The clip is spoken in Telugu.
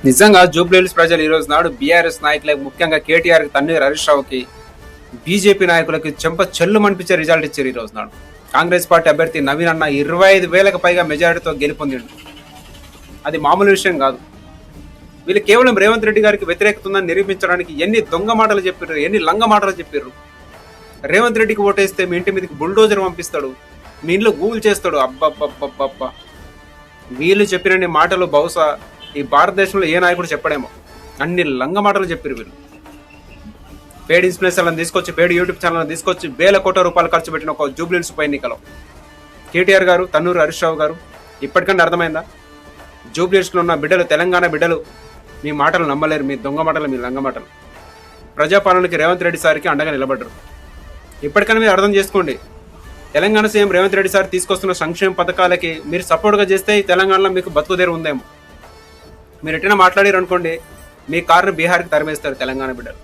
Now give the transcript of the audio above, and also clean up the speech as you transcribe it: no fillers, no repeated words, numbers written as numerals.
నిజంగా జూబ్లీహిల్స్ ప్రజలు ఈ రోజు నాడు బీఆర్ఎస్ నాయకులకు ముఖ్యంగా కేటీఆర్ తన్నీర్ హరీష్ రావుకి బీజేపీ నాయకులకి చెంప చెల్లు మనిపించే రిజల్ట్ ఇచ్చారు ఈ రోజు నాడు. కాంగ్రెస్ పార్టీ అభ్యర్థి నవీన్ అన్న 25,000కు పైగా మెజారిటీతో గెలుపొందిండు. అది మామూలు విషయం కాదు. వీళ్ళు కేవలం రేవంత్ రెడ్డి గారికి వ్యతిరేకతుందని నిరూపించడానికి ఎన్ని దొంగ మాటలు చెప్పారు, ఎన్ని లంగ మాటలు చెప్పారు. రేవంత్ రెడ్డికి ఓటేస్తే మీ ఇంటి మీదకి బుల్డోజర్ పంపిస్తాడు, మీ ఇంట్లో గూగుల్ చేస్తాడు. అబ్బబ్బబ్బబ్బబ్బా, వీళ్ళు చెప్పినన్ని మాటలు బహుశా ఈ భారతదేశంలో ఏ నాయకుడు చెప్పడేమో. అన్ని లంగ మాటలు చెప్పారు వీళ్ళు. పేడ్ ఇన్ఫ్లుయెన్సర్లను తీసుకొచ్చి, పేడ్ యూట్యూబ్ ఛానల్ని తీసుకొచ్చి వేల కోట్ల రూపాయలు ఖర్చు పెట్టిన ఒక జూబ్లీహిల్స్ ఉప ఎన్నికలో కేటీఆర్ గారు, తన్నూరు హరీష్ రావు గారు ఇప్పటికంటే అర్థమైందా? జూబ్లీహిల్స్లో ఉన్న బిడ్డలు, తెలంగాణ బిడ్డలు మీ మాటలు నమ్మలేరు. మీ దొంగ మాటలు, మీ లంగ మాటలు. ప్రజాపాలనకి రేవంత్ రెడ్డి సార్కి అండగా నిలబడ్డరు. ఇప్పటికైనా మీరు అర్థం చేసుకోండి. తెలంగాణ సీఎం రేవంత్ రెడ్డి సార్ తీసుకొస్తున్న సంక్షేమ పథకాలకి మీరు సపోర్ట్గా చేస్తే ఈ తెలంగాణలో మీకు బతుకుదేరు ఉందేమో. మీరు ఎటైనా మాట్లాడారు అనుకోండి, మీ కారును బీహార్కి తరిమేస్తారు తెలంగాణ బిడ్డలు.